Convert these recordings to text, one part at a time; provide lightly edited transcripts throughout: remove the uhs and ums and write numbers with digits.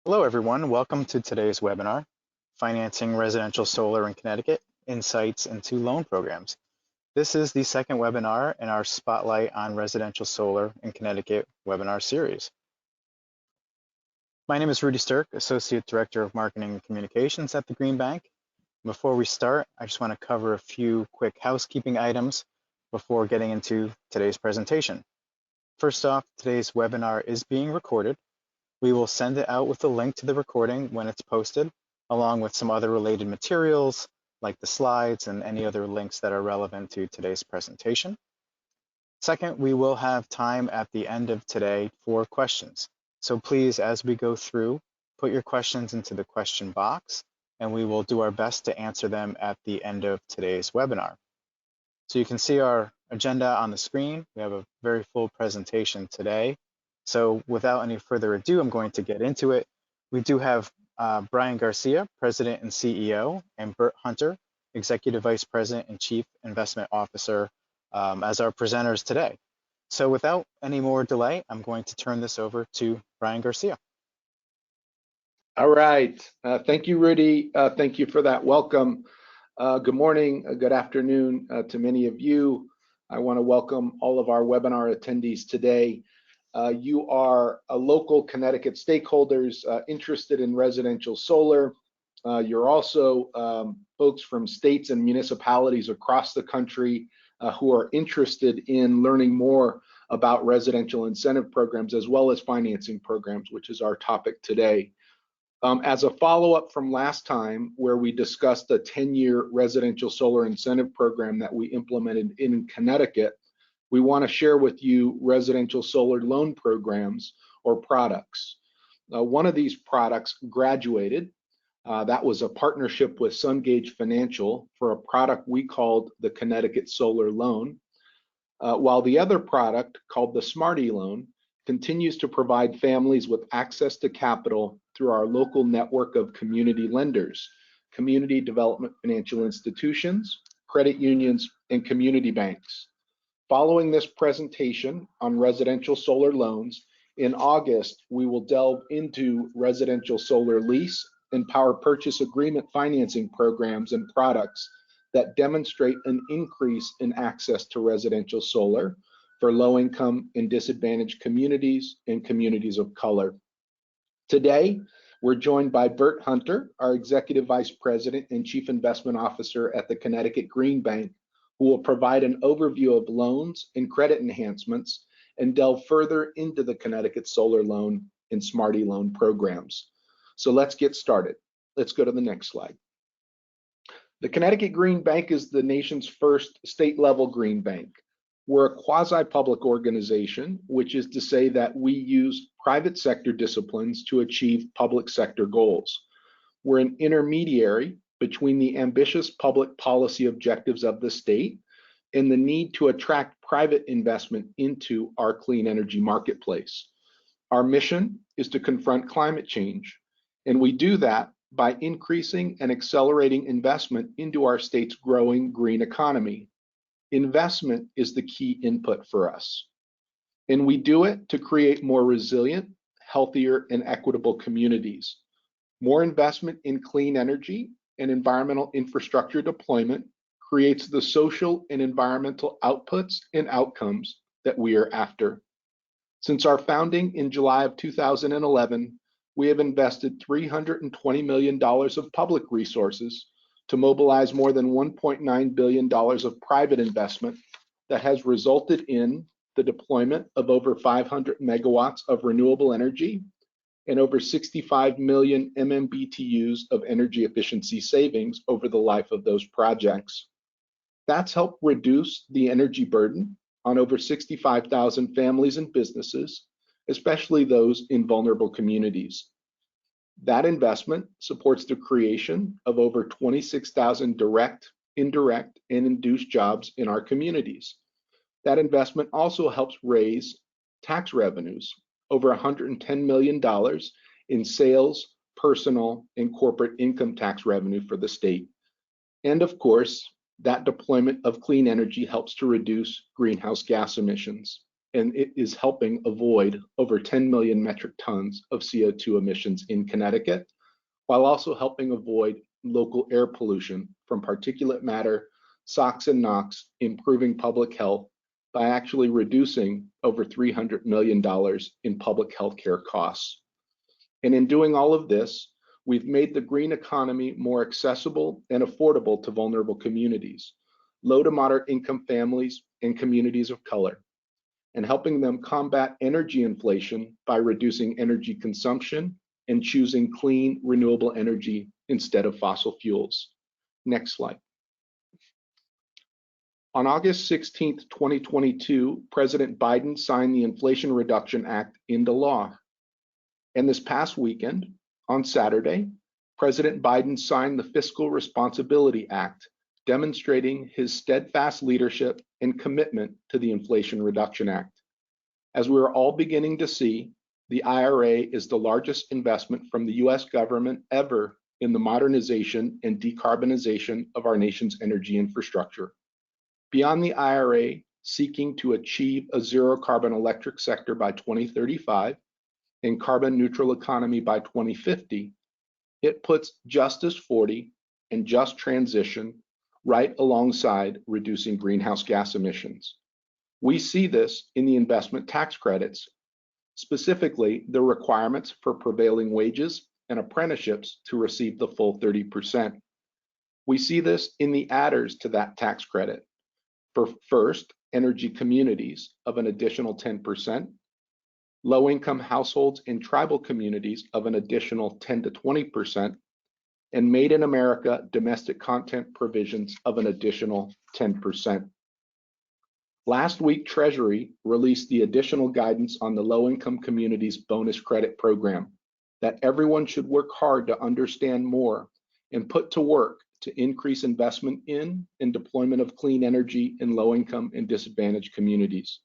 Hello, everyone. Welcome to today's webinar, Financing Residential Solar in Connecticut, Insights into Loan Programs. This is the second webinar in our Spotlight on Residential Solar in Connecticut webinar series. My name is Rudy Stirk, Associate Director of Marketing and Communications at the Green Bank. Before we start, I just want to cover a few quick housekeeping items before getting into today's presentation. First off, today's webinar is being recorded. We will send it out with a link to the recording when it's posted, along with some other related materials like the slides and any other links that are relevant to today's presentation. Second, we will have time at the end of today for questions. So please, as we go through, put your questions into the question box, and we will do our best to answer them at the end of today's webinar. So you can see our agenda on the screen. We have a very full presentation today. So without any further ado, I'm going to get into it. We do have Brian Garcia, President and CEO, and Bert Hunter, Executive Vice President and Chief Investment Officer, as our presenters today. So without any more delay, I'm going to turn this over to Brian Garcia. All right. Thank you, Rudy. Thank you for that welcome. Good morning, good afternoon to many of you. I want to welcome all of our webinar attendees today. You are local Connecticut stakeholders interested in residential solar. You're also folks from states and municipalities across the country who are interested in learning more about residential incentive programs as well as financing programs, which is our topic today. As a follow-up from last time, where we discussed the 10-year residential solar incentive program that we implemented in Connecticut, we want to share with you residential solar loan programs or products. One of these products graduated. That was a partnership with Sungage Financial for a product we called the Connecticut Solar Loan, while the other product, called the Smarty Loan, continues to provide families with access to capital through our local network of community lenders, community development financial institutions, credit unions, and community banks. Following this presentation on residential solar loans, in August, we will delve into residential solar lease and power purchase agreement financing programs and products that demonstrate an increase in access to residential solar for low-income and disadvantaged communities and communities of color. Today, we're joined by Bert Hunter, our Executive Vice President and Chief Investment Officer at the Connecticut Green Bank, who will provide an overview of loans and credit enhancements and delve further into the Connecticut Solar Loan and Smarty Loan programs. So let's get started. Let's go to the next slide. The Connecticut Green Bank is the nation's first state-level green bank. We're a quasi-public organization, which is to say that we use private sector disciplines to achieve public sector goals. We're an intermediary between the ambitious public policy objectives of the state and the need to attract private investment into our clean energy marketplace. Our mission is to confront climate change, and we do that by increasing and accelerating investment into our state's growing green economy. Investment is the key input for us, and we do it to create more resilient, healthier, and equitable communities. More investment in clean energy and environmental infrastructure deployment creates the social and environmental outputs and outcomes that we are after. Since our founding in July of 2011, we have invested $320 million of public resources to mobilize more than $1.9 billion of private investment that has resulted in the deployment of over 500 megawatts of renewable energy and over 65 million MMBTUs of energy efficiency savings over the life of those projects. That's helped reduce the energy burden on over 65,000 families and businesses, especially those in vulnerable communities. That investment supports the creation of over 26,000 direct, indirect, and induced jobs in our communities. That investment also helps raise tax revenues, over $110 million in sales, personal, and corporate income tax revenue for the state. And of course, that deployment of clean energy helps to reduce greenhouse gas emissions. and it is helping avoid over 10 million metric tons of CO2 emissions in Connecticut, while also helping avoid local air pollution from particulate matter, SOx and NOx, improving public health by actually reducing over $300 million in public health care costs. And in doing all of this, we've made the green economy more accessible and affordable to vulnerable communities, low to moderate income families, and communities of color, and helping them combat energy inflation by reducing energy consumption and choosing clean, renewable energy instead of fossil fuels. Next slide. On August 16, 2022, President Biden signed the Inflation Reduction Act into law. And this past weekend, on Saturday, President Biden signed the Fiscal Responsibility Act, demonstrating his steadfast leadership and commitment to the Inflation Reduction Act. As we are all beginning to see, the IRA is the largest investment from the US government ever in the modernization and decarbonization of our nation's energy infrastructure. Beyond the IRA seeking to achieve a zero carbon electric sector by 2035 and carbon neutral economy by 2050, it puts Justice 40 and just transition right alongside reducing greenhouse gas emissions. We see this in the investment tax credits, specifically the requirements for prevailing wages and apprenticeships to receive the full 30%. We see this in the adders to that tax credit. For first, energy communities of an additional 10%, low-income households in tribal communities of an additional 10 to 20%, and Made in America domestic content provisions of an additional 10%. Last week, Treasury released the additional guidance on the low-income communities bonus credit program that everyone should work hard to understand more and put to work to increase investment in and deployment of clean energy in low-income and disadvantaged communities.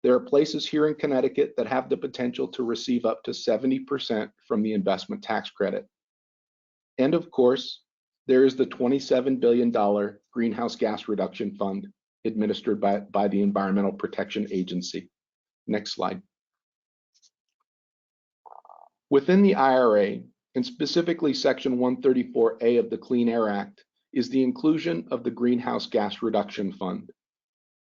There are places here in Connecticut that have the potential to receive up to 70% from the investment tax credit. And of course, there is the $27 billion Greenhouse Gas Reduction Fund administered by the Environmental Protection Agency. Next slide. Within the IRA, and specifically Section 134A of the Clean Air Act, is the inclusion of the Greenhouse Gas Reduction Fund.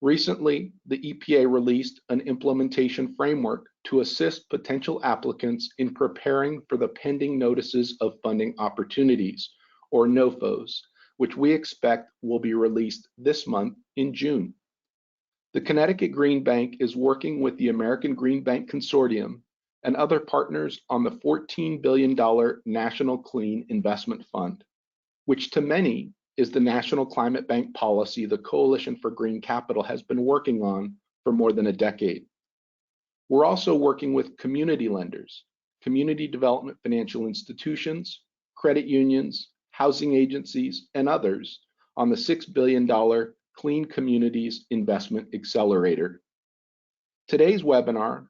Recently, the EPA released an implementation framework to assist potential applicants in preparing for the pending Notices of Funding Opportunities, or NOFOs, which we expect will be released this month in June. The Connecticut Green Bank is working with the American Green Bank Consortium and other partners on the $14 billion National Clean Investment Fund, which to many is the national climate bank policy the Coalition for Green Capital has been working on for more than a decade. We're also working with community lenders, community development financial institutions, credit unions, housing agencies, and others on the $6 billion Clean Communities Investment Accelerator. Today's webinar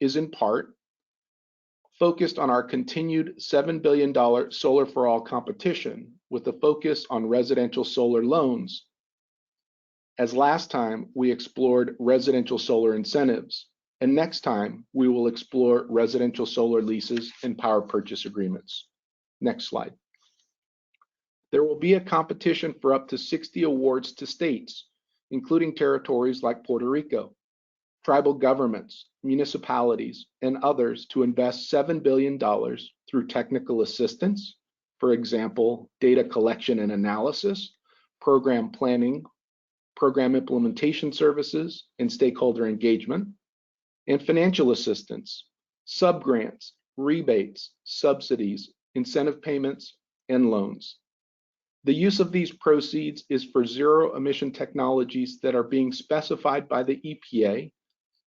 is in part focused on our continued $7 billion Solar for All competition with a focus on residential solar loans, as last time we explored residential solar incentives, and next time we will explore residential solar leases and power purchase agreements. Next slide. There will be a competition for up to 60 awards to states, including territories like Puerto Rico, tribal governments, municipalities, and others to invest $7 billion through technical assistance, for example, data collection and analysis, program planning, program implementation services, and stakeholder engagement, and financial assistance, subgrants, rebates, subsidies, incentive payments, and loans. The use of these proceeds is for zero emission technologies that are being specified by the EPA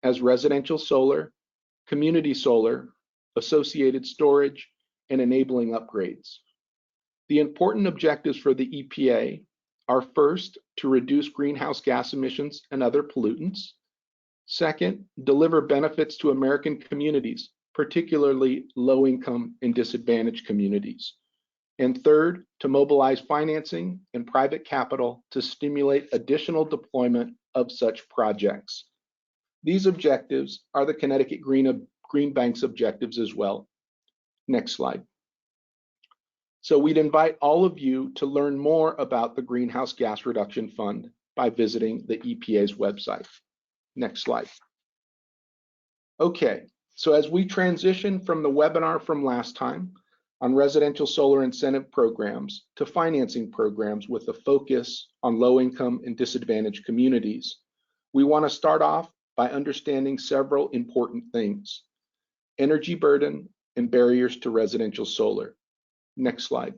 as residential solar, community solar, associated storage, and enabling upgrades. The important objectives for the EPA are first, to reduce greenhouse gas emissions and other pollutants. Second, deliver benefits to American communities, particularly low-income and disadvantaged communities. And third, to mobilize financing and private capital to stimulate additional deployment of such projects. These objectives are the Connecticut Green Bank's objectives as well. Next slide. So we'd invite all of you to learn more about the Greenhouse Gas Reduction Fund by visiting the EPA's website. Next slide. Okay, so as we transition from the webinar from last time on residential solar incentive programs to financing programs with a focus on low-income and disadvantaged communities, we want to start off by understanding several important things: energy burden and barriers to residential solar. Next slide.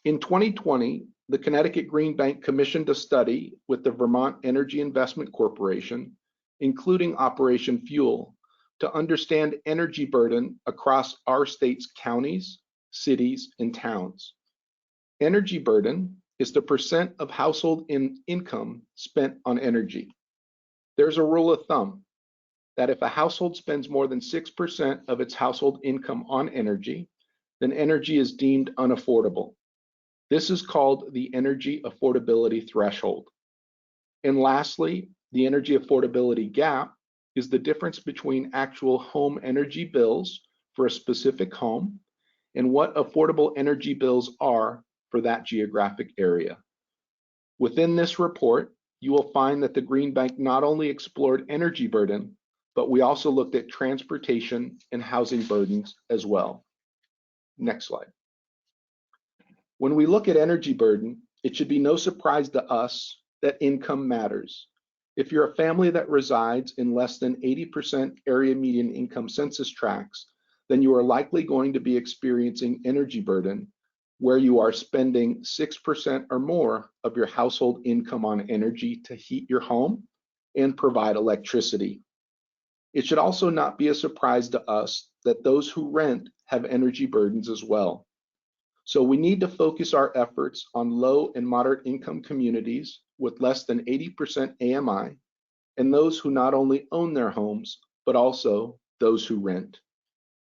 In 2020, the Connecticut Green Bank commissioned a study with the Vermont Energy Investment Corporation, including Operation Fuel, to understand energy burden across our state's counties, cities, and towns. Energy burden is the percent of household income spent on energy. There's a rule of thumb that if a household spends more than 6% of its household income on energy, then energy is deemed unaffordable. This is called the energy affordability threshold. And lastly, the energy affordability gap is the difference between actual home energy bills for a specific home and what affordable energy bills are for that geographic area. Within this report, you will find that the Green Bank not only explored energy burden, but we also looked at transportation and housing burdens as well. Next slide. When we look at energy burden, it should be no surprise to us that income matters. If you're a family that resides in less than 80% area median income census tracts, then you are likely going to be experiencing energy burden where you are spending 6% or more of your household income on energy to heat your home and provide electricity. It should also not be a surprise to us that those who rent have energy burdens as well. So we need to focus our efforts on low and moderate income communities with less than 80% AMI and those who not only own their homes, but also those who rent.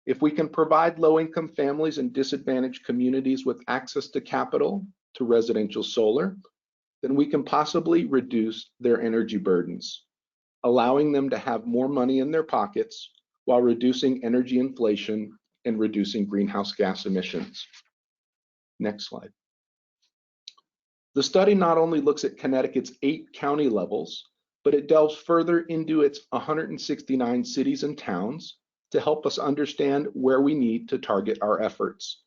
If we can provide low-income families and disadvantaged communities with access to capital to residential solar, then we can possibly reduce their energy burdens, allowing them to have more money in their pockets while reducing energy inflation and reducing greenhouse gas emissions. Next slide. The study not only looks at Connecticut's 8 county levels, but it delves further into its 169 cities and towns to help us understand where we need to target our efforts.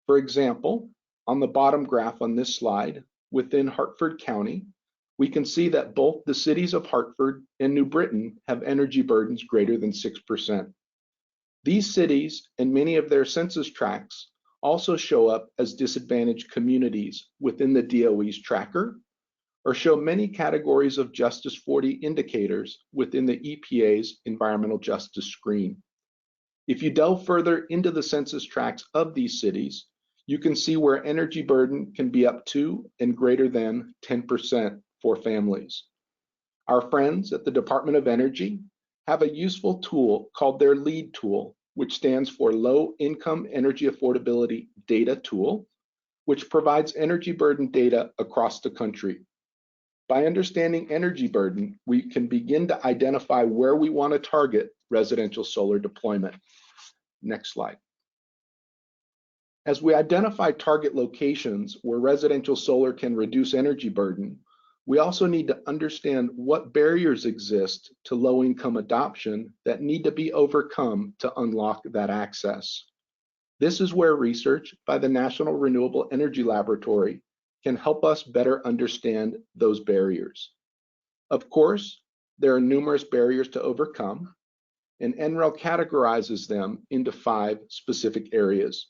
For example, on the bottom graph on this slide, within Hartford County, we can see that both the cities of Hartford and New Britain have energy burdens greater than 6%. These cities and many of their census tracts also show up as disadvantaged communities within the DOE's tracker, or show many categories of Justice 40 indicators within the EPA's environmental justice screen. If you delve further into the census tracts of these cities, you can see where energy burden can be up to and greater than 10% for families. Our friends at the Department of Energy have a useful tool called their LEAD tool, which stands for Low Income Energy Affordability Data Tool, which provides energy burden data across the country. By understanding energy burden, we can begin to identify where we want to target residential solar deployment. Next slide. As we identify target locations where residential solar can reduce energy burden, we also need to understand what barriers exist to low-income adoption that need to be overcome to unlock that access. This is where research by the National Renewable Energy Laboratory can help us better understand those barriers. Of course, there are numerous barriers to overcome, and NREL categorizes them into 5 specific areas: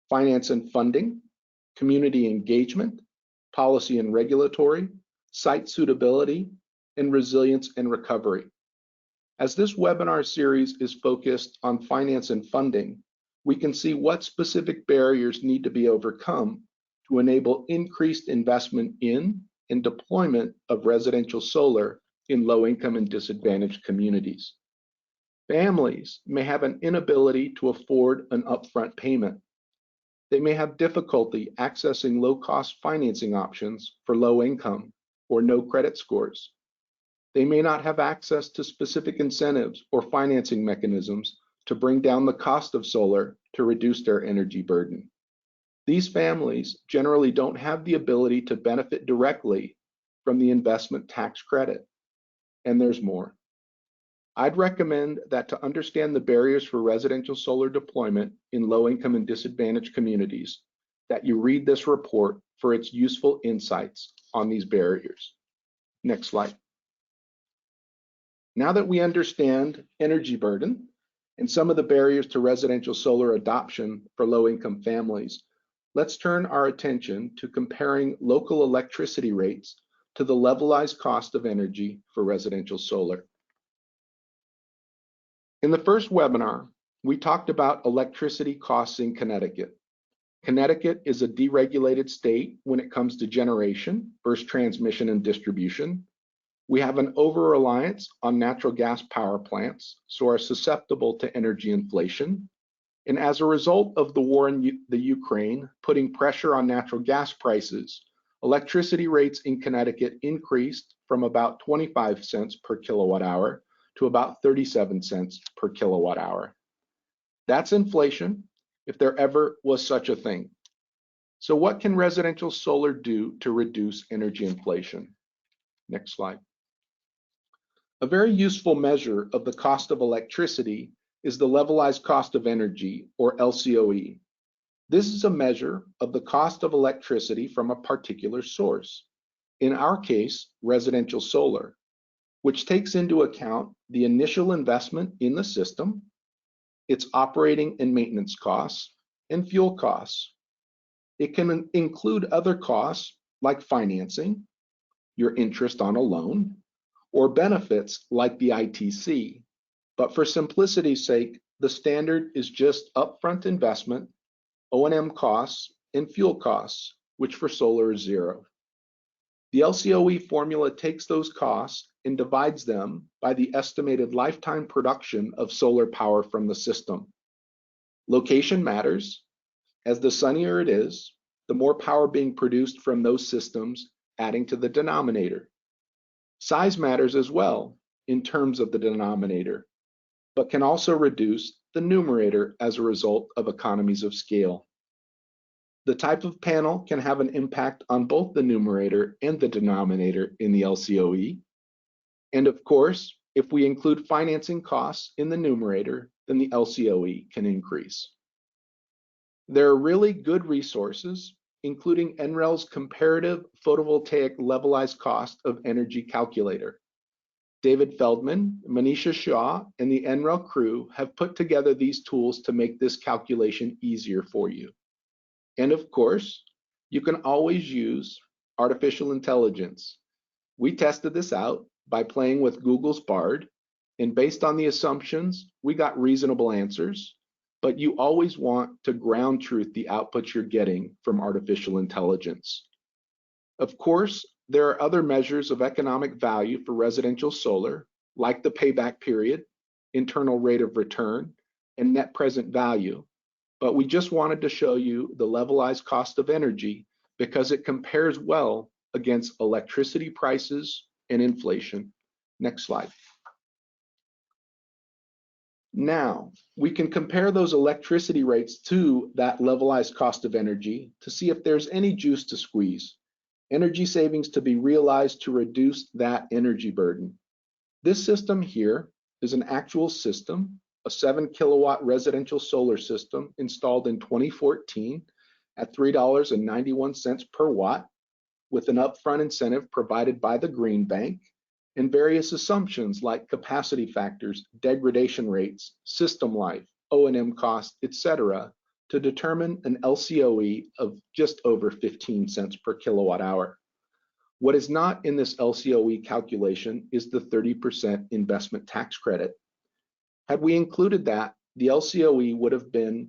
finance and funding, community engagement, policy and regulatory, site suitability, and resilience and recovery. As this webinar series is focused on finance and funding, we can see what specific barriers need to be overcome to enable increased investment in and deployment of residential solar in low-income and disadvantaged communities. Families may have an inability to afford an upfront payment. They may have difficulty accessing low-cost financing options for low income or no credit scores. They may not have access to specific incentives or financing mechanisms to bring down the cost of solar to reduce their energy burden. These families generally don't have the ability to benefit directly from the investment tax credit. And there's more. I'd recommend that to understand the barriers for residential solar deployment in low-income and disadvantaged communities, that you read this report for its useful insights on these barriers. Next slide. Now that we understand energy burden and some of the barriers to residential solar adoption for low-income families, let's turn our attention to comparing local electricity rates to the levelized cost of energy for residential solar. In the first webinar, we talked about electricity costs in Connecticut. Connecticut is a deregulated state when it comes to generation versus transmission and distribution. We have an over-reliance on natural gas power plants, so are susceptible to energy inflation. And as a result of the war in the Ukraine putting pressure on natural gas prices, electricity rates in Connecticut increased from about 25 cents per kilowatt hour to about 37 cents per kilowatt hour. That's inflation, if there ever was such a thing. So what can residential solar do to reduce energy inflation? Next slide. A very useful measure of the cost of electricity is the levelized cost of energy, or LCOE. This is a measure of the cost of electricity from a particular source, in our case, residential solar, which takes into account the initial investment in the system, its operating and maintenance costs, and fuel costs. It can include other costs like financing, your interest on a loan, or benefits like the ITC. But for simplicity's sake, the standard is just upfront investment, O&M costs, and fuel costs, which for solar is zero. The LCOE formula takes those costs and divides them by the estimated lifetime production of solar power from the system. Location matters, as the sunnier it is, the more power being produced from those systems, adding to the denominator. Size matters as well in terms of the denominator, but can also reduce the numerator as a result of economies of scale. The type of panel can have an impact on both the numerator and the denominator in the LCOE. And of course, if we include financing costs in the numerator, then the LCOE can increase. There are really good resources, including NREL's Comparative Photovoltaic Levelized Cost of Energy Calculator. David Feldman, Manisha Shah, and the NREL crew have put together these tools to make this calculation easier for you. And of course, you can always use artificial intelligence. We tested this out by playing with Google's Bard, and based on the assumptions, we got reasonable answers, but you always want to ground truth the outputs you're getting from artificial intelligence. Of course, there are other measures of economic value for residential solar, like the payback period, internal rate of return, and net present value, but we just wanted to show you the levelized cost of energy because it compares well against electricity prices and inflation. Next slide. Now, we can compare those electricity rates to that levelized cost of energy to see if there's any juice to squeeze, energy savings to be realized to reduce that energy burden. This system here is an actual system, a 7-kilowatt residential solar system installed in 2014 at $3.91 per watt, with an upfront incentive provided by the Green Bank and various assumptions like capacity factors, degradation rates, system life, O&M costs, etc., to determine an LCOE of just over 15 cents per kilowatt hour. What is not in this LCOE calculation is the 30% investment tax credit. Had we included that, the LCOE would have been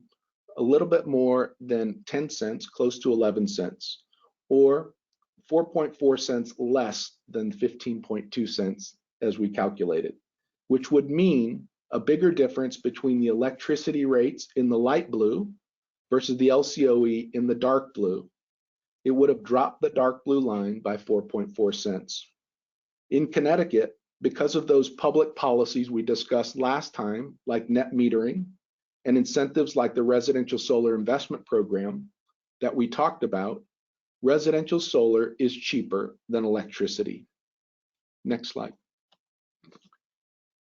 a little bit more than 10 cents, close to 11 cents, or 4.4 cents less than 15.2 cents as we calculated, which would mean a bigger difference between the electricity rates in the light blue versus the LCOE in the dark blue. It would have dropped the dark blue line by 4.4 cents. In Connecticut, because of those public policies we discussed last time, like net metering and incentives like the residential solar investment program that we talked about, residential solar is cheaper than electricity. Next slide.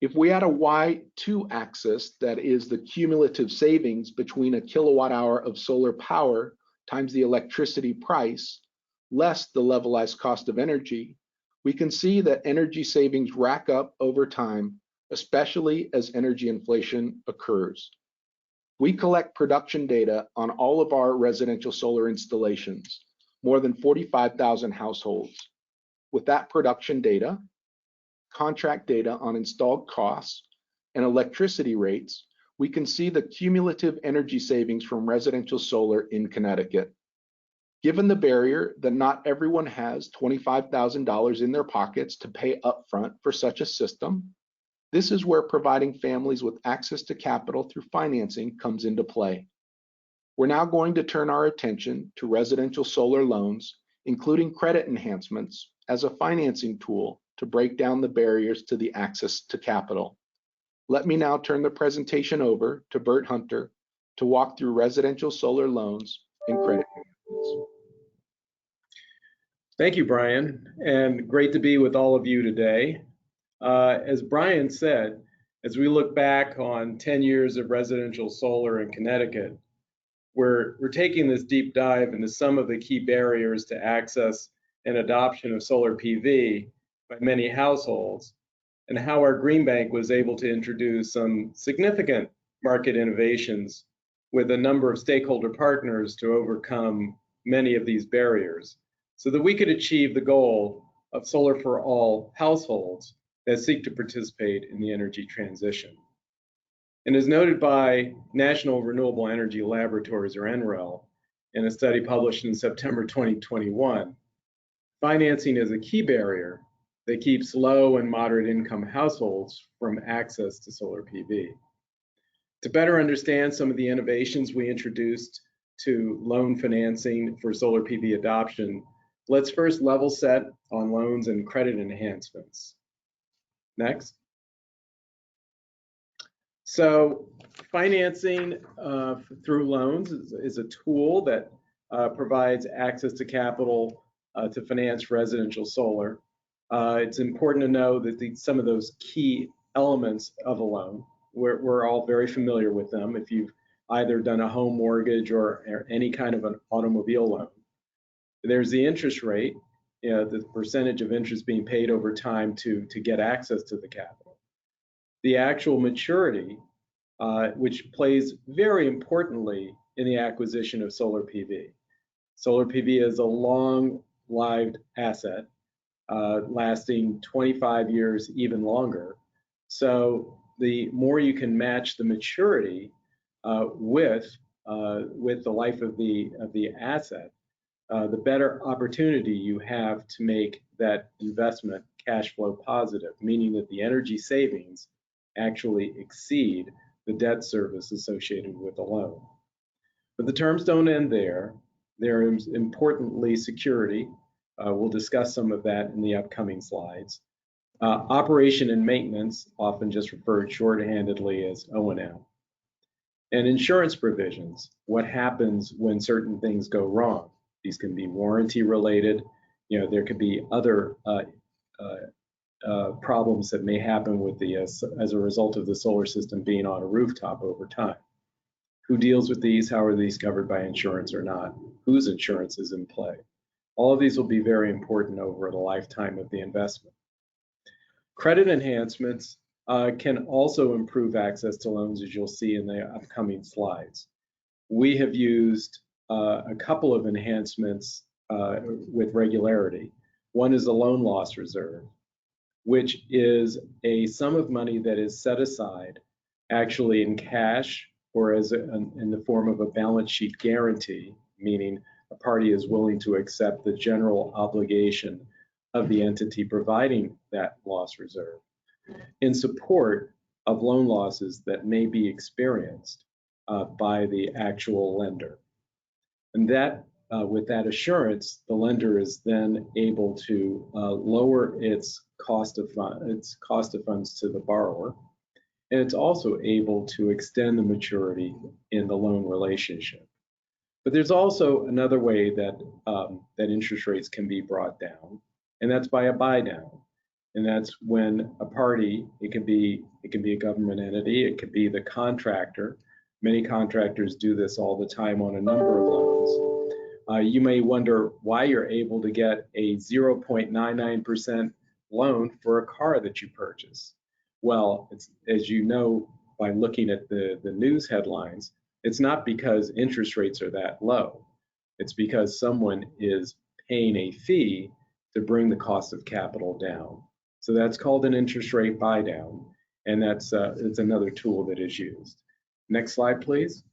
If we add a Y2 axis, that is the cumulative savings between a kilowatt hour of solar power times the electricity price, less the levelized cost of energy, we can see that energy savings rack up over time, especially as energy inflation occurs. We collect production data on all of our residential solar installations, more than 45,000 households. With that production data, contract data on installed costs, and electricity rates, we can see the cumulative energy savings from residential solar in Connecticut. Given the barrier that not everyone has $25,000 in their pockets to pay upfront for such a system, this is where providing families with access to capital through financing comes into play. We're now going to turn our attention to residential solar loans, including credit enhancements, as a financing tool to break down the barriers to the access to capital. Let me now turn the presentation over to Bert Hunter to walk through residential solar loans and credit enhancements. Thank you, Brian, and great to be with all of you today. As Brian said, as we look back on 10 years of residential solar in Connecticut, we're taking this deep dive into some of the key barriers to access and adoption of solar PV by many households, and how our Green Bank was able to introduce some significant market innovations with a number of stakeholder partners to overcome many of these barriers, so that we could achieve the goal of solar for all households that seek to participate in the energy transition. And as noted by National Renewable Energy Laboratories, or NREL, in a study published in September 2021, financing is a key barrier that keeps low and moderate income households from access to solar PV. To better understand some of the innovations we introduced to loan financing for solar PV adoption, let's first level set on loans and credit enhancements. Next. So financing through loans is a tool that provides access to capital to finance residential solar. It's important to know that some of those key elements of a loan, we're all very familiar with them if you've either done a home mortgage or any kind of an automobile loan. There's the interest rate, the percentage of interest being paid over time to get access to the capital. The actual maturity, which plays very importantly in the acquisition of solar PV. Solar PV is a long-lived asset, lasting 25 years, even longer. So the more you can match the maturity with the life of the asset, the better opportunity you have to make that investment cash flow positive, meaning that the energy savings actually exceed the debt service associated with the loan. But the terms don't end there. There is importantly security. We'll discuss some of that in the upcoming slides. Operation and maintenance, often just referred shorthandedly as O&M. And insurance provisions, what happens when certain things go wrong. These can be warranty related. There could be other problems that may happen with as a result of the solar system being on a rooftop over time. Who deals with these? How are these covered by insurance or not? Whose insurance is in play? All of these will be very important over the lifetime of the investment. Credit enhancements can also improve access to loans, as you'll see in the upcoming slides. We have used a couple of enhancements with regularity. One is the loan loss reserve, which is a sum of money that is set aside actually in cash or in the form of a balance sheet guarantee, meaning a party is willing to accept the general obligation of the entity providing that loss reserve in support of loan losses that may be experienced by the actual lender. And that, with that assurance, the lender is then able to lower its cost of funds to the borrower, and it's also able to extend the maturity in the loan relationship. But there's also another way that that interest rates can be brought down, and that's by a buy down. And that's when a party, it can be a government entity, it could be the contractor. Many contractors do this all the time on a number of loans. You may wonder why you're able to get a 0.99% loan for a car that you purchase. Well, it's, as you know by looking at the news headlines, it's not because interest rates are that low. It's because someone is paying a fee to bring the cost of capital down. So that's called an interest rate buy down, and it's another tool that is used. Next slide, please.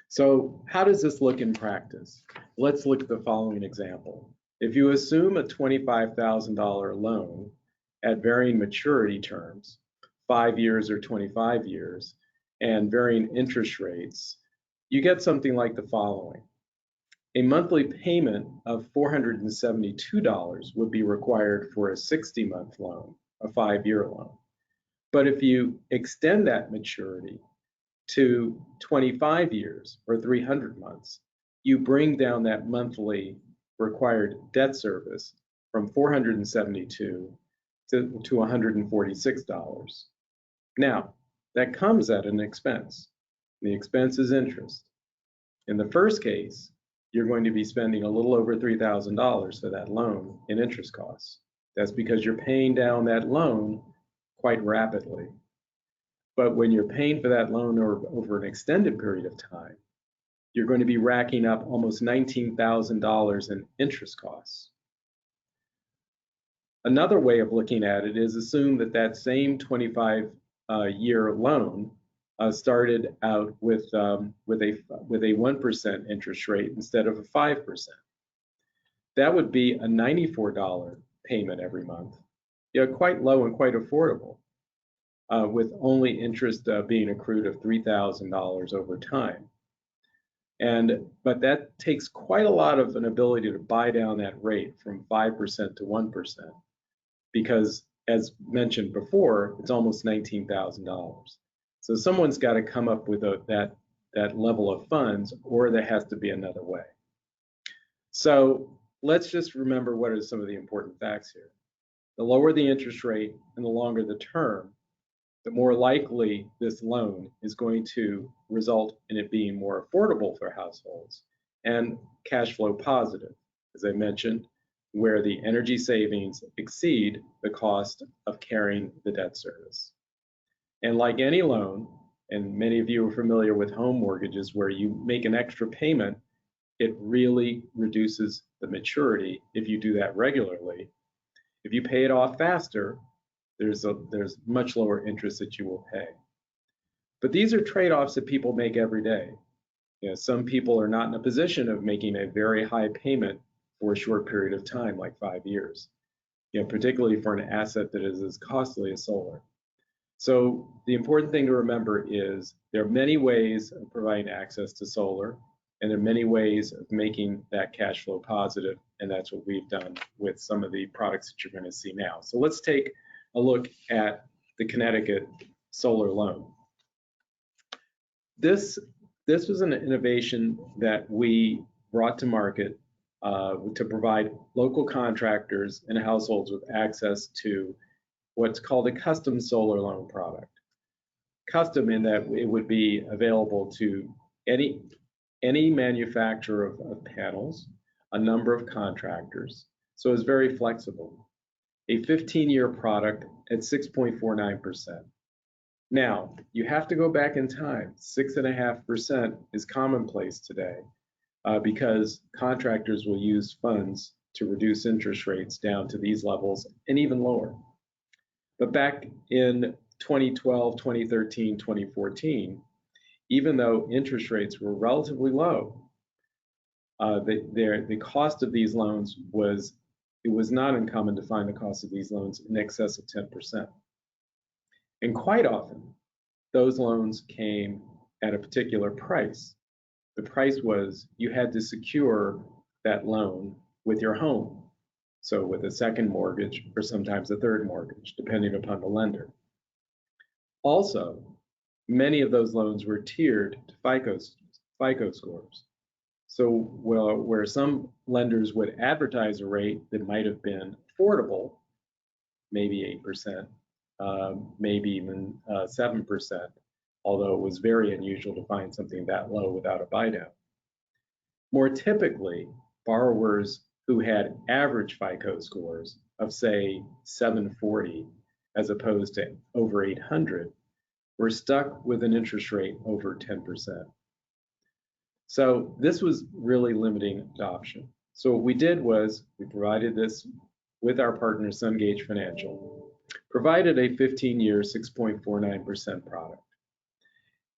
So how does this look in practice? Let's look at the following example. If you assume a $25,000 loan at varying maturity terms, 5 years or 25 years, and varying interest rates, you get something like the following. A monthly payment of $472 would be required for a 60-month loan, a 5-year loan. But if you extend that maturity to 25 years or 300 months, you bring down that monthly required debt service from $472 to $146. Now, that comes at an expense. The expense is interest. In the first case, you're going to be spending a little over $3,000 for that loan in interest costs. That's because you're paying down that loan quite rapidly. But when you're paying for that loan over an extended period of time, you're going to be racking up almost $19,000 in interest costs. Another way of looking at it is assume that that same 25-year loan started out with a 1% interest rate instead of a 5%. That would be a $94 payment every month. Yeah, quite low and quite affordable, with only interest being accrued of $3,000 over time. But that takes quite a lot of an ability to buy down that rate from 5% to 1%, because as mentioned before, it's almost $19,000. So someone's got to come up with that level of funds, or there has to be another way. So let's just remember what are some of the important facts here. The lower the interest rate and the longer the term, the more likely this loan is going to result in it being more affordable for households and cash flow positive, as I mentioned, where the energy savings exceed the cost of carrying the debt service. And like any loan, and many of you are familiar with home mortgages where you make an extra payment, it really reduces the maturity if you do that regularly. If you pay it off faster, there's much lower interest that you will pay. But these are trade-offs that people make every day. You know, some people are not in a position of making a very high payment for a short period of time, like 5 years, you know, particularly for an asset that is as costly as solar. So the important thing to remember is there are many ways of providing access to solar, and there are many ways of making that cash flow positive, and that's what we've done with some of the products that you're going to see now. So let's take a look at the Connecticut solar loan. This was an innovation that we brought to market to provide local contractors and households with access to what's called a custom solar loan product. Custom in that it would be available to any manufacturer of panels, a number of contractors. So it's very flexible. A 15-year product at 6.49%. Now, you have to go back in time. 6.5% is commonplace today because contractors will use funds to reduce interest rates down to these levels and even lower. But back in 2012, 2013, 2014, even though interest rates were relatively low, the cost of these loans it was not uncommon to find the cost of these loans in excess of 10%. And quite often, those loans came at a particular price. The price was you had to secure that loan with your home. So with a second mortgage or sometimes a third mortgage, depending upon the lender. Also, many of those loans were tiered to FICO scores. So where some lenders would advertise a rate that might have been affordable, maybe 8%, maybe even 7%, although it was very unusual to find something that low without a buy down. More typically, borrowers who had average FICO scores of, say, 740 as opposed to over 800 were stuck with an interest rate over 10%. So this was really limiting adoption. So what we did was we provided this with our partner Sungage Financial, provided a 15-year 6.49% product.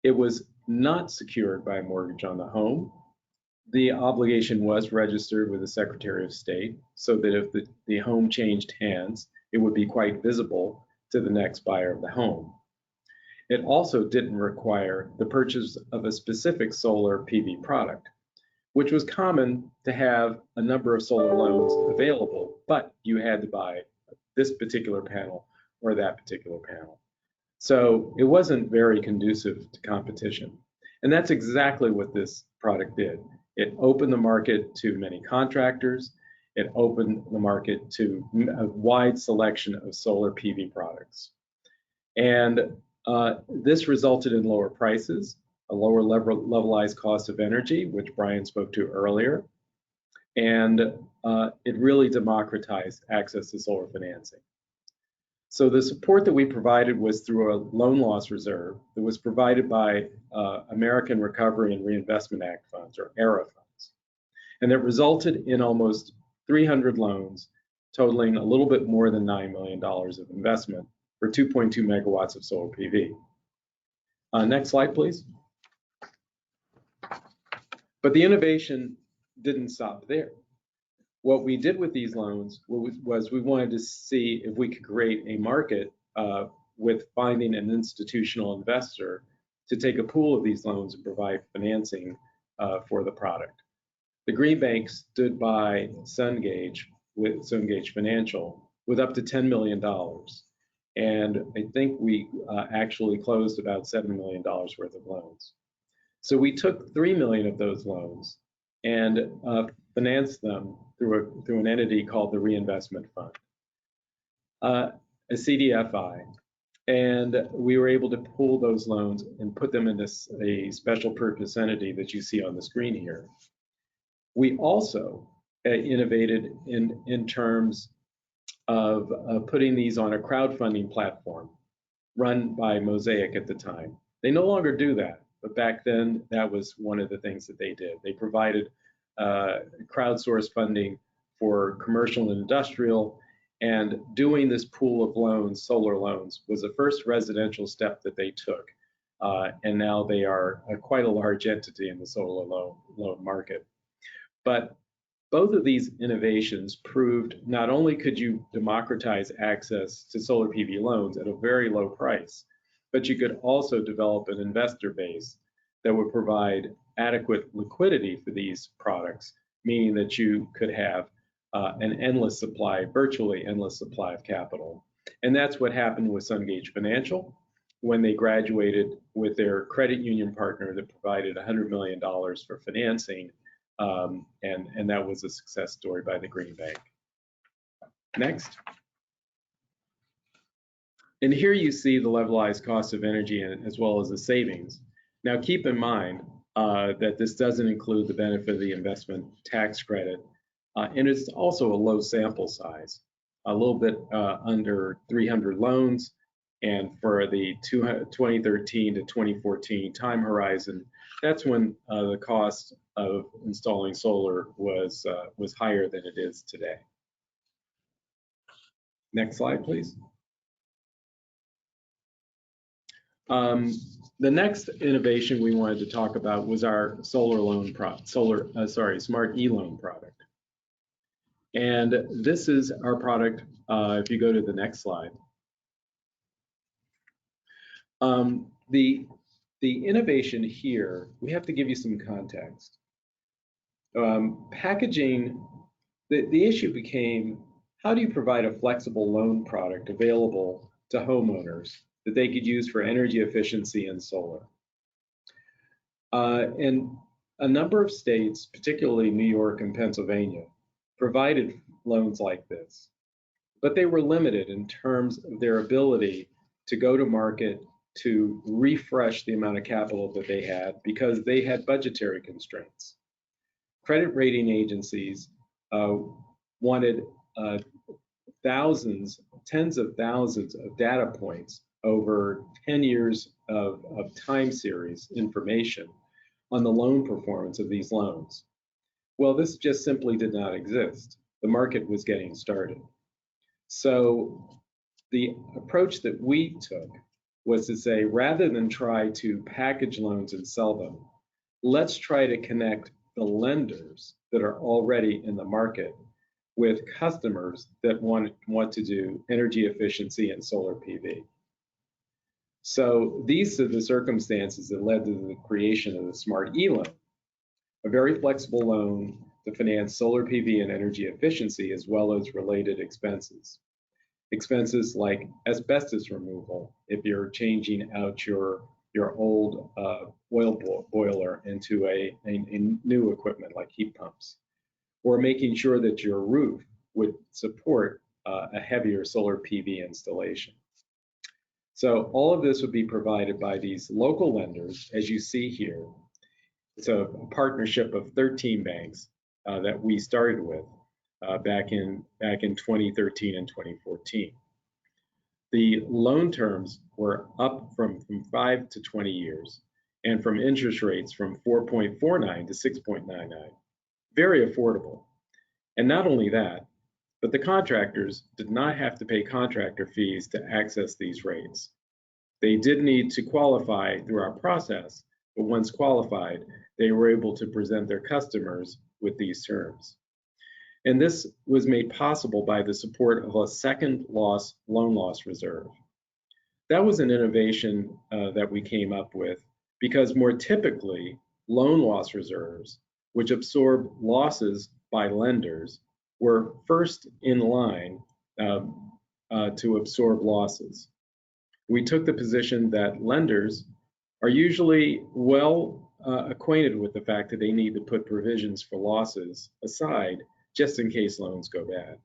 It was not secured by a mortgage on the home. The obligation was registered with the Secretary of State so that if the home changed hands, it would be quite visible to the next buyer of the home. It also didn't require the purchase of a specific solar PV product, which was common to have a number of solar loans available, but you had to buy this particular panel or that particular panel. So it wasn't very conducive to competition. And that's exactly what this product did. It opened the market to many contractors. It opened the market to a wide selection of solar PV products. And this resulted in lower prices, a lower levelized cost of energy, which Brian spoke to earlier, and it really democratized access to solar financing. So the support that we provided was through a loan loss reserve that was provided by American Recovery and Reinvestment Act funds, or ARRA funds. And it resulted in almost 300 loans totaling a little bit more than $9 million of investment for 2.2 megawatts of solar PV. Next slide, please. But the innovation didn't stop there. What we did with these loans was we wanted to see if we could create a market with finding an institutional investor to take a pool of these loans and provide financing for the product. The Green Bank stood by Sungage with Sungage Financial with up to $10 million. And I think we actually closed about $7 million worth of loans. So we took 3 million of those loans and financed them through an entity called the Reinvestment Fund, a CDFI. And we were able to pool those loans and put them in a special purpose entity that you see on the screen here. We also innovated in terms of putting these on a crowdfunding platform run by Mosaic at the time. They no longer do that, but back then that was one of the things that they did. They provided crowdsourced funding for commercial and industrial, and doing this pool of loans, solar loans, was the first residential step that they took. And now they are quite a large entity in the solar loan market. But both of these innovations proved not only could you democratize access to solar PV loans at a very low price, but you could also develop an investor base that would provide adequate liquidity for these products, meaning that you could have an endless supply, virtually endless supply of capital. And that's what happened with Sungage Financial when they graduated with their credit union partner that provided $100 million for financing. And that was a success story by the Green Bank. Next. And here you see the levelized cost of energy as well as the savings. Now keep in mind that this doesn't include the benefit of the investment tax credit, and it's also a low sample size, a little bit under 300 loans, and for the 2013 to 2014 time horizon, that's when the cost of installing solar was higher than it is today. Next slide, please. The next innovation we wanted to talk about was our solar loan smart e-loan product. And this is our product. If you go to the next slide, the innovation here, we have to give you some context. Packaging, the issue became how do you provide a flexible loan product available to homeowners that they could use for energy efficiency and solar? And a number of states, particularly New York and Pennsylvania, provided loans like this, but they were limited in terms of their ability to go to market to refresh the amount of capital that they had because they had budgetary constraints. Credit rating agencies wanted thousands, tens of thousands of data points over 10 years of time series information on the loan performance of these loans. Well, this just simply did not exist. The market was getting started. So the approach that we took was to say, rather than try to package loans and sell them, let's try to connect the lenders that are already in the market with customers that want to do energy efficiency and solar PV. So these are the circumstances that led to the creation of the Smart E-Loan, a very flexible loan to finance solar PV and energy efficiency, as well as related expenses. Expenses like asbestos removal, if you're changing out your old oil boiler into a new equipment like heat pumps, or making sure that your roof would support a heavier solar PV installation. So all of this would be provided by these local lenders, as you see here. It's a partnership of 13 banks that we started with back in 2013 and 2014. The loan terms were up from 5 to 20 years, and from interest rates from 4.49 to 6.99. Very affordable. And not only that, but the contractors did not have to pay contractor fees to access these rates. They did need to qualify through our process, but once qualified, they were able to present their customers with these terms. And this was made possible by the support of a second loan loss reserve. That was an innovation that we came up with because more typically, loan loss reserves, which absorb losses by lenders, were first in line to absorb losses. We took the position that lenders are usually well acquainted with the fact that they need to put provisions for losses aside just in case loans go bad.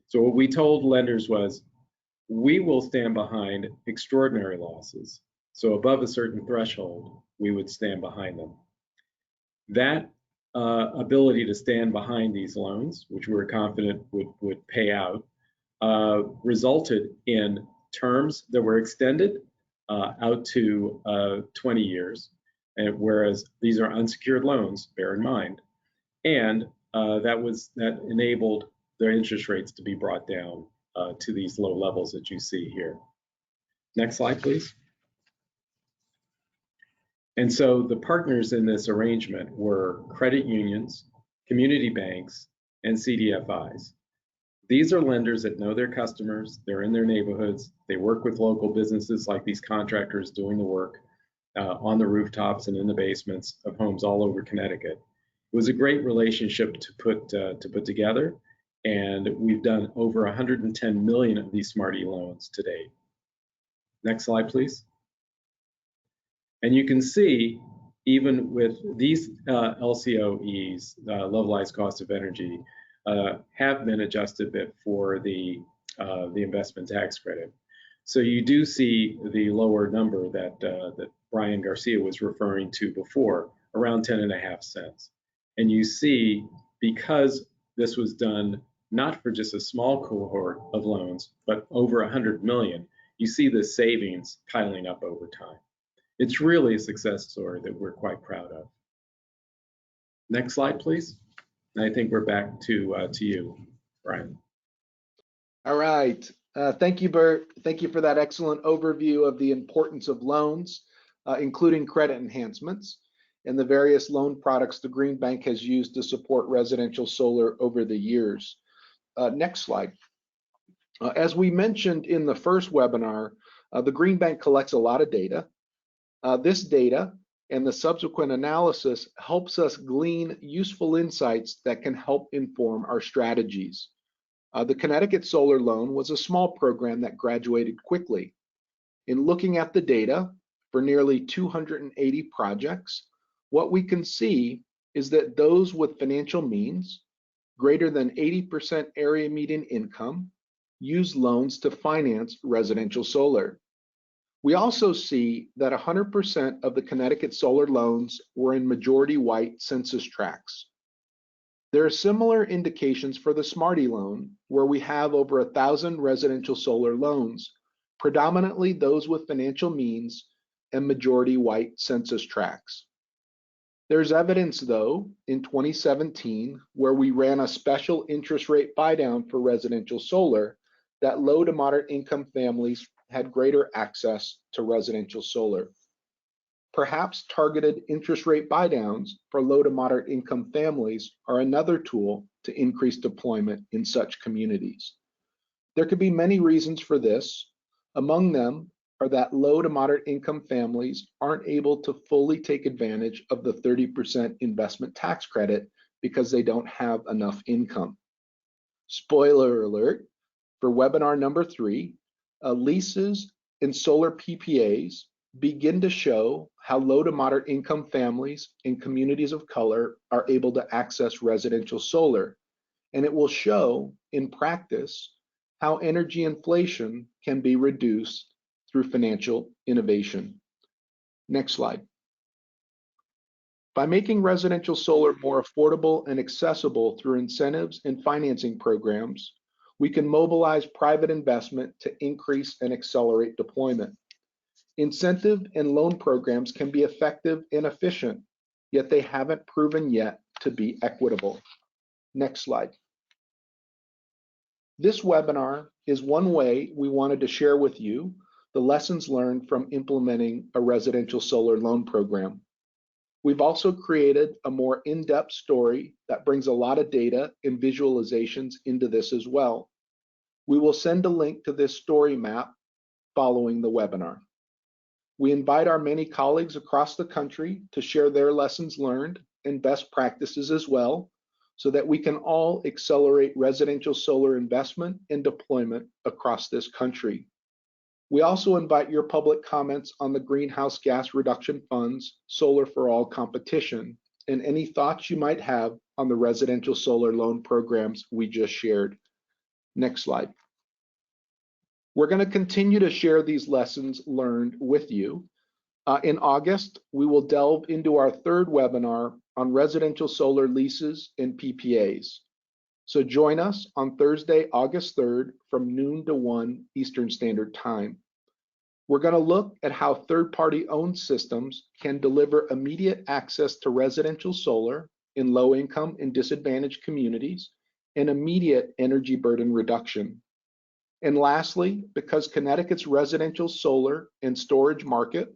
So what we told lenders was, we will stand behind extraordinary losses. So above a certain threshold, we would stand behind them. That ability to stand behind these loans, which we were confident would pay out, resulted in terms that were extended out to 20 years, and whereas these are unsecured loans, bear in mind, and that enabled their interest rates to be brought down to these low levels that you see here. Next slide, please. And so the partners in this arrangement were credit unions, community banks, and CDFIs. These are lenders that know their customers, they're in their neighborhoods, they work with local businesses like these contractors doing the work on the rooftops and in the basements of homes all over Connecticut. It was a great relationship to put together, and we've done over 110 million of these Smart E-loans to date. Next slide, please. And you can see, even with these LCOEs, levelized cost of energy, have been adjusted a bit for the investment tax credit. So you do see the lower number that Brian Garcia was referring to before, around 10.5 cents. And you see, because this was done not for just a small cohort of loans, but over 100 million, you see the savings piling up over time. It's really a success story that we're quite proud of. Next slide, please. And I think we're back to you, Brian. All right. Thank you, Bert. Thank you for that excellent overview of the importance of loans, including credit enhancements, and the various loan products the Green Bank has used to support residential solar over the years. Next slide. As we mentioned in the first webinar, the Green Bank collects a lot of data. This data and the subsequent analysis helps us glean useful insights that can help inform our strategies. The Connecticut Solar Loan was a small program that graduated quickly. In looking at the data for nearly 280 projects, what we can see is that those with financial means, greater than 80% area median income, use loans to finance residential solar. We also see that 100% of the Connecticut solar loans were in majority white census tracts. There are similar indications for the Smarty loan, where we have over 1,000 residential solar loans, predominantly those with financial means and majority white census tracts. There's evidence, though, in 2017, where we ran a special interest rate buydown for residential solar, that low to moderate income families had greater access to residential solar. Perhaps targeted interest rate buydowns for low to moderate income families are another tool to increase deployment in such communities. There could be many reasons for this. Among them are that low to moderate income families aren't able to fully take advantage of the 30% investment tax credit because they don't have enough income. Spoiler alert, for webinar number 3, leases and solar PPAs begin to show how low to moderate income families in communities of color are able to access residential solar, and it will show in practice how energy inflation can be reduced through financial innovation. Next slide. By making residential solar more affordable and accessible through incentives and financing programs, we can mobilize private investment to increase and accelerate deployment. Incentive and loan programs can be effective and efficient, yet they haven't proven yet to be equitable. Next slide. This webinar is one way we wanted to share with you the lessons learned from implementing a residential solar loan program. We've also created a more in-depth story that brings a lot of data and visualizations into this as well. We will send a link to this story map following the webinar. We invite our many colleagues across the country to share their lessons learned and best practices as well, so that we can all accelerate residential solar investment and deployment across this country. We also invite your public comments on the Greenhouse Gas Reduction Fund's Solar for All competition and any thoughts you might have on the residential solar loan programs we just shared. Next slide. We're going to continue to share these lessons learned with you. In August, we will delve into our third webinar on residential solar leases and PPAs. So join us on Thursday, August 3rd from noon to 1 Eastern Standard Time. We're going to look at how third-party owned systems can deliver immediate access to residential solar in low-income and disadvantaged communities and immediate energy burden reduction. And lastly, because Connecticut's residential solar and storage market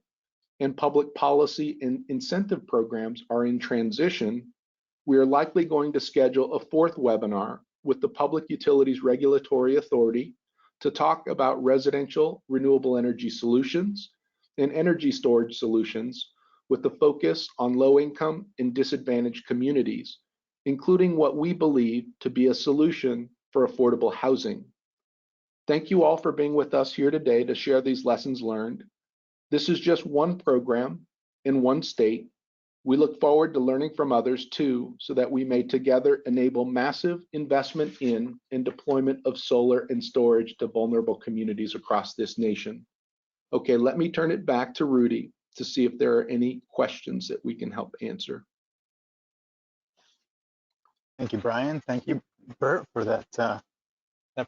and public policy and incentive programs are in transition, we are likely going to schedule a fourth webinar with the Public Utilities Regulatory Authority to talk about residential renewable energy solutions and energy storage solutions with the focus on low-income and disadvantaged communities, including what we believe to be a solution for affordable housing. Thank you all for being with us here today to share these lessons learned. This is just one program in one state. We look forward to learning from others too, so that we may together enable massive investment in and deployment of solar and storage to vulnerable communities across this nation. Okay, let me turn it back to Rudy to see if there are any questions that we can help answer. Thank you, Brian. Thank you, Bert, for that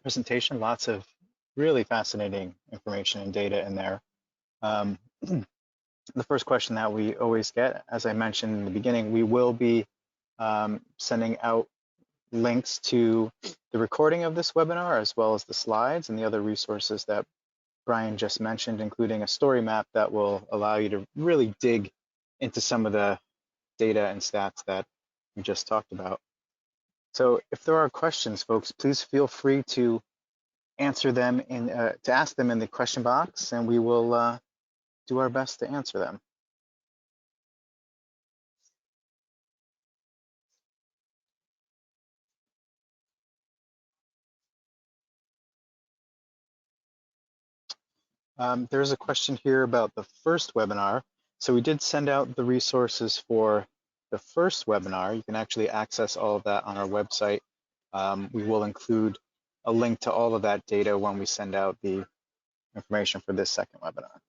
presentation. Lots of really fascinating information and data in there. The first question that we always get, as I mentioned in the beginning, we will be sending out links to the recording of this webinar, as well as the slides and the other resources that Brian just mentioned, including a story map that will allow you to really dig into some of the data and stats that we just talked about. So if there are questions, folks, please feel free to answer them to ask them in the question box, and we will do our best to answer them. There's a question here about the first webinar. So we did send out the resources for the first webinar. You can actually access all of that on our website. We will include a link to all of that data when we send out the information for this second webinar.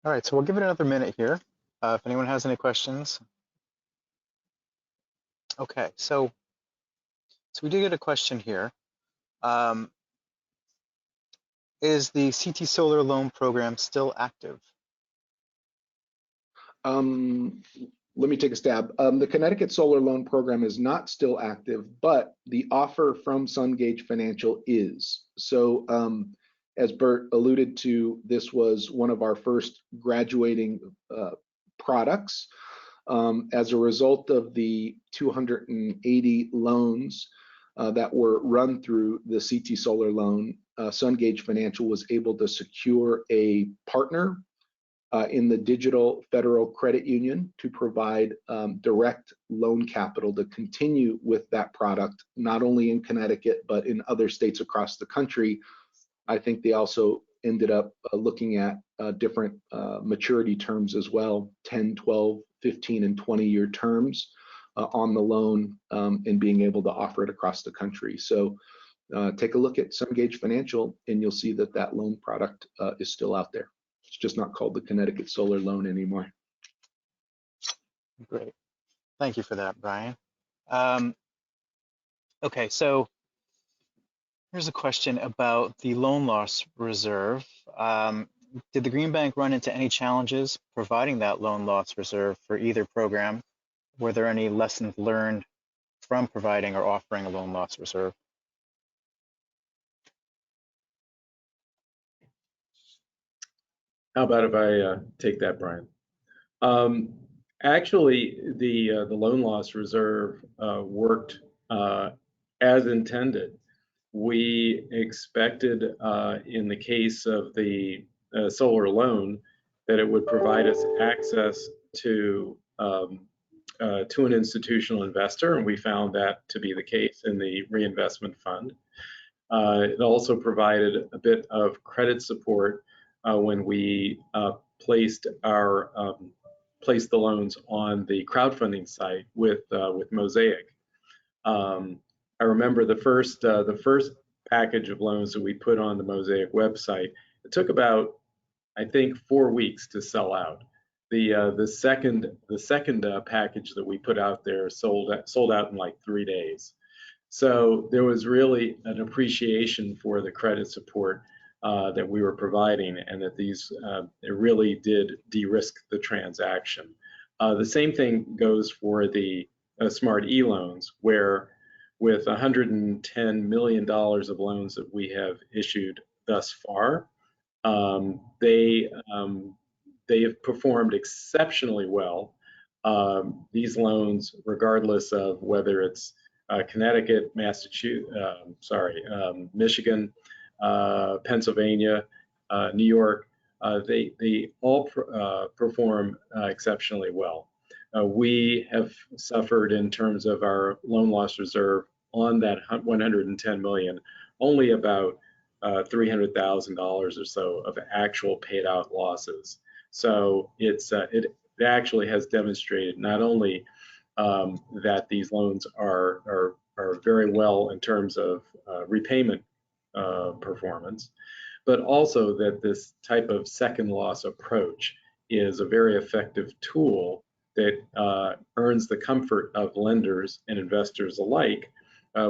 All right, so we'll give it another minute here. If anyone has any questions. Okay, so we did get a question here. Is the CT Solar Loan Program still active? Let me take a stab. The Connecticut Solar Loan Program is not still active, but the offer from SunGage Financial is. So as Bert alluded to, this was one of our first graduating products. As a result of the 280 loans that were run through the CT Solar Loan, SunGage Financial was able to secure a partner in the Digital Federal Credit Union to provide direct loan capital to continue with that product, not only in Connecticut, but in other states across the country. I think they also ended up looking at different maturity terms as well, 10, 12, 15, and 20-year terms on the loan, and being able to offer it across the country. So take a look at SunGage Financial and you'll see that that loan product is still out there. It's just not called the Connecticut Solar Loan anymore. Great. Thank you for that, Brian. Okay, so here's a question about the loan loss reserve. Did the Green Bank run into any challenges providing that loan loss reserve for either program? Were there any lessons learned from providing or offering a loan loss reserve? How about if I take that, Brian? Actually, the loan loss reserve worked as intended. We expected, in the case of the solar loan, that it would provide us access to an institutional investor, and we found that to be the case in the reinvestment fund. It also provided a bit of credit support when we placed the loans on the crowdfunding site with Mosaic. I remember the first package of loans that we put on the Mosaic website. It took about, I think, 4 weeks to sell out. The second package that we put out there sold out in like 3 days. So there was really an appreciation for the credit support that we were providing, and that it really did de-risk the transaction. The same thing goes for the Smart E-loans, where with $110 million of loans that we have issued thus far, they have performed exceptionally well. These loans, regardless of whether it's Connecticut, Michigan, Pennsylvania, New York, they all perform exceptionally well. We have suffered in terms of our loan loss reserve on that 110 million, only about $300,000 or so of actual paid out losses. So it actually has demonstrated not only that these loans are very well in terms of repayment performance, but also that this type of second loss approach is a very effective tool that earns the comfort of lenders and investors alike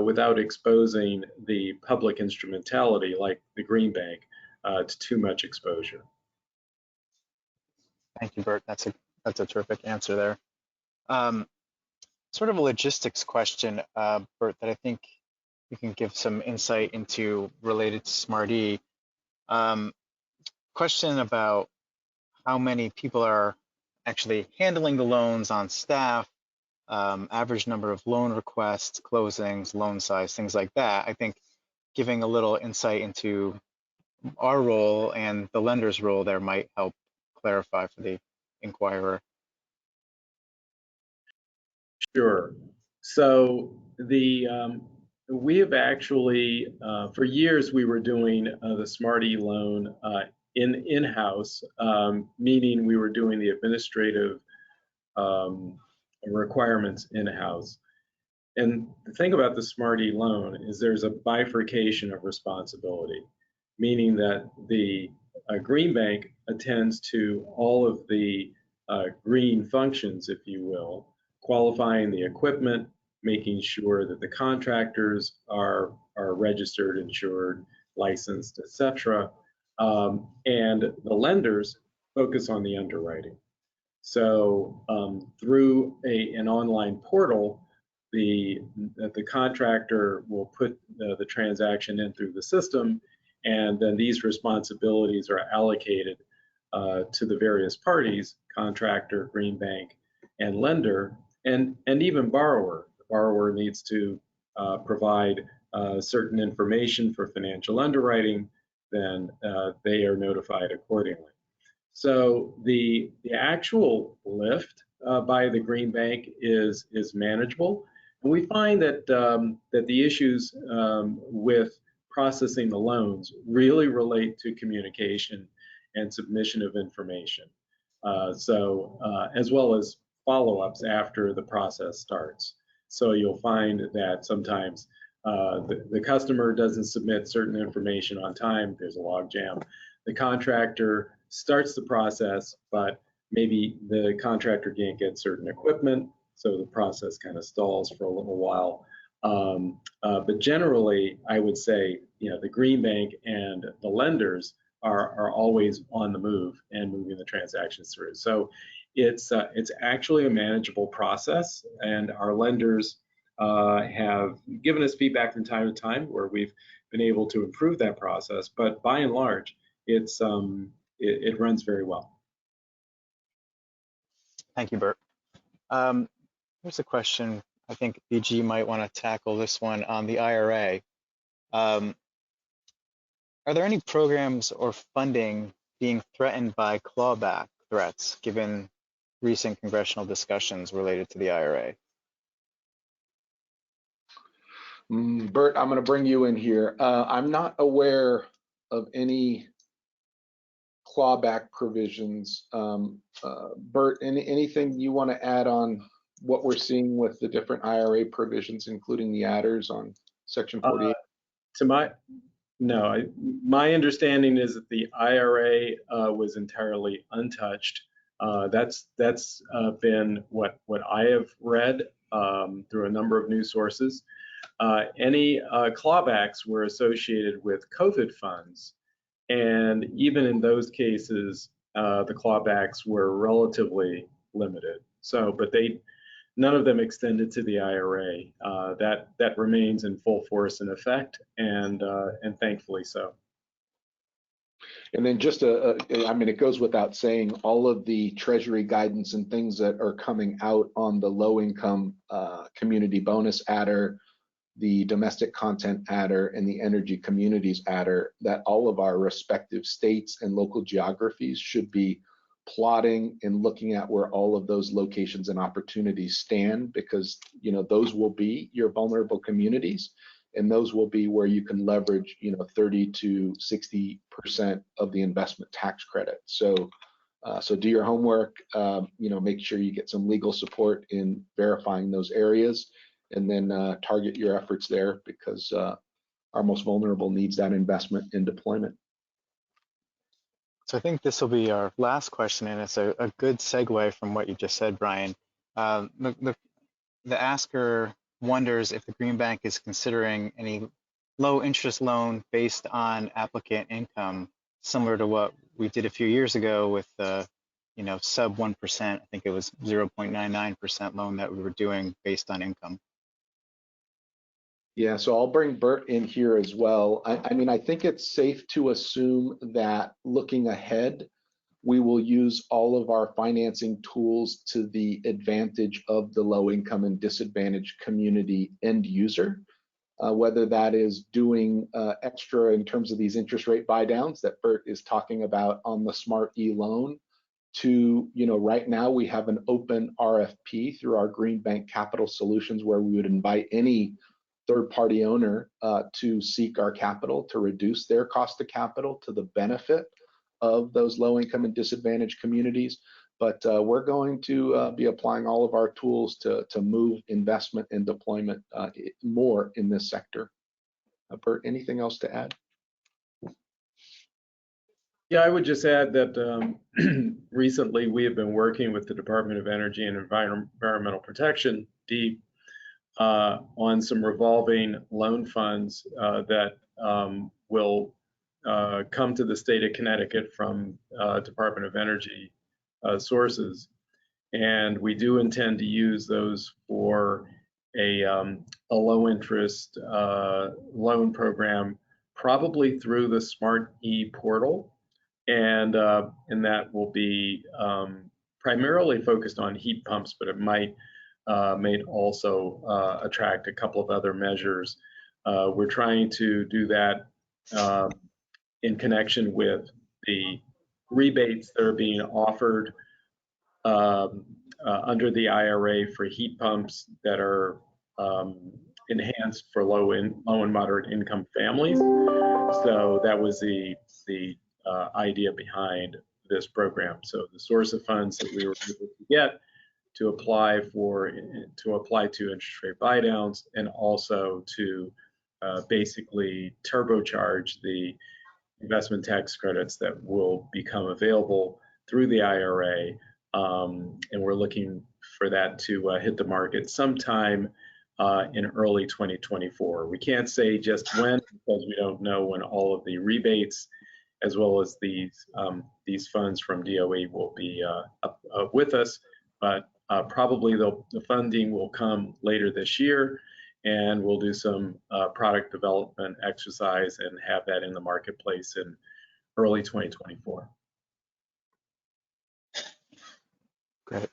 without exposing the public instrumentality like the Green Bank to too much exposure. Thank you, Bert. That's a terrific answer there. Sort of a logistics question, Bert, that I think you can give some insight into related to Smart-E. Question about how many people are actually handling the loans on staff, average number of loan requests, closings, loan size, things like that. I think giving a little insight into our role and the lender's role there might help clarify for the inquirer. Sure. So we have actually, for years, we were doing the Smart-E loan in-house, meaning we were doing the administrative requirements in-house. And the thing about the Smart-E loan is there's a bifurcation of responsibility, meaning that the Green Bank attends to all of the green functions, if you will, qualifying the equipment, making sure that the contractors are registered, insured, licensed, etc. And the lenders focus on the underwriting. So through an online portal, the contractor will put the transaction in through the system, and then these responsibilities are allocated to the various parties, contractor, Green Bank, and lender, and even borrower. The borrower needs to provide certain information for financial underwriting, then they are notified accordingly. So the actual lift by the Green Bank is manageable, and we find that that the issues with processing the loans really relate to communication and submission of information. As well as follow-ups after the process starts. So you'll find that sometimes the customer doesn't submit certain information on time, there's a log jam. The contractor starts the process, but maybe the contractor can't get certain equipment, so the process kind of stalls for a little while. But generally, I would say, the Green Bank and the lenders are always on the move and moving the transactions through. So it's actually a manageable process, and our lenders have given us feedback from time to time where we've been able to improve that process. But by and large, it runs very well. Thank you, Bert. Here's a question. I think BG might want to tackle this one on the IRA. Are there any programs or funding being threatened by clawback threats, given recent congressional discussions related to the IRA? Bert, I'm going to bring you in here. I'm not aware of any clawback provisions. Bert, anything you want to add on what we're seeing with the different IRA provisions, including the adders on Section 48? My understanding is that the IRA was entirely untouched. That's been what I have read through a number of news sources. Any clawbacks were associated with COVID funds, and even in those cases, the clawbacks were relatively limited. But none of them extended to the IRA. That remains in full force and effect, and thankfully so. And then just it goes without saying, all of the Treasury guidance and things that are coming out on the low-income community bonus adder, the domestic content adder, and the energy communities adder, that all of our respective states and local geographies should be plotting and looking at where all of those locations and opportunities stand, because those will be your vulnerable communities, and those will be where you can leverage 30 to 60% of the investment tax credit. So do your homework, make sure you get some legal support in verifying those areas, and then target your efforts there, because our most vulnerable needs that investment in deployment. So I think this will be our last question, and it's a good segue from what you just said, Brian. The asker wonders if the Green Bank is considering any low interest loan based on applicant income, similar to what we did a few years ago with sub 1%. I think it was 0.99% loan that we were doing based on income. Yeah, so I'll bring Bert in here as well. I mean, I think it's safe to assume that looking ahead, we will use all of our financing tools to the advantage of the low income and disadvantaged community end user, whether that is doing extra in terms of these interest rate buy downs that Bert is talking about on the Smart E-loan, to, right now we have an open RFP through our Green Bank Capital Solutions where we would invite any third-party owner to seek our capital to reduce their cost of capital to the benefit of those low-income and disadvantaged communities. But we're going to be applying all of our tools to move investment and deployment more in this sector. Bert, anything else to add? Yeah, I would just add that recently we have been working with the Department of Energy and Environmental Protection, DEEP, on some revolving loan funds that will come to the state of Connecticut from Department of Energy sources. And we do intend to use those for a low interest loan program, probably through the Smart E portal. And that will be primarily focused on heat pumps, but it might also attract a couple of other measures. We're trying to do that in connection with the rebates that are being offered under the IRA for heat pumps that are enhanced for low and moderate income families. So that was the idea behind this program. So the source of funds that we were able to get to apply to interest rate buy downs, and also to basically turbocharge the investment tax credits that will become available through the IRA. And we're looking for that to hit the market sometime in early 2024. We can't say just when, because we don't know when all of the rebates as well as these funds from DOE will be with us, but probably the funding will come later this year, and we'll do some product development exercise and have that in the marketplace in early 2024. Great.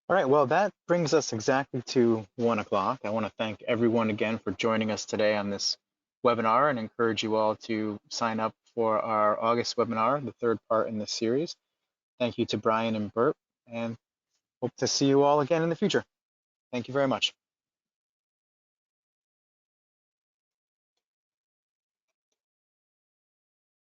All right, well, that brings us exactly to 1 o'clock. I want to thank everyone again for joining us today on this webinar, and encourage you all to sign up for our August webinar, the third part in this series. Thank you to Brian and Bert, and hope to see you all again in the future. Thank you very much.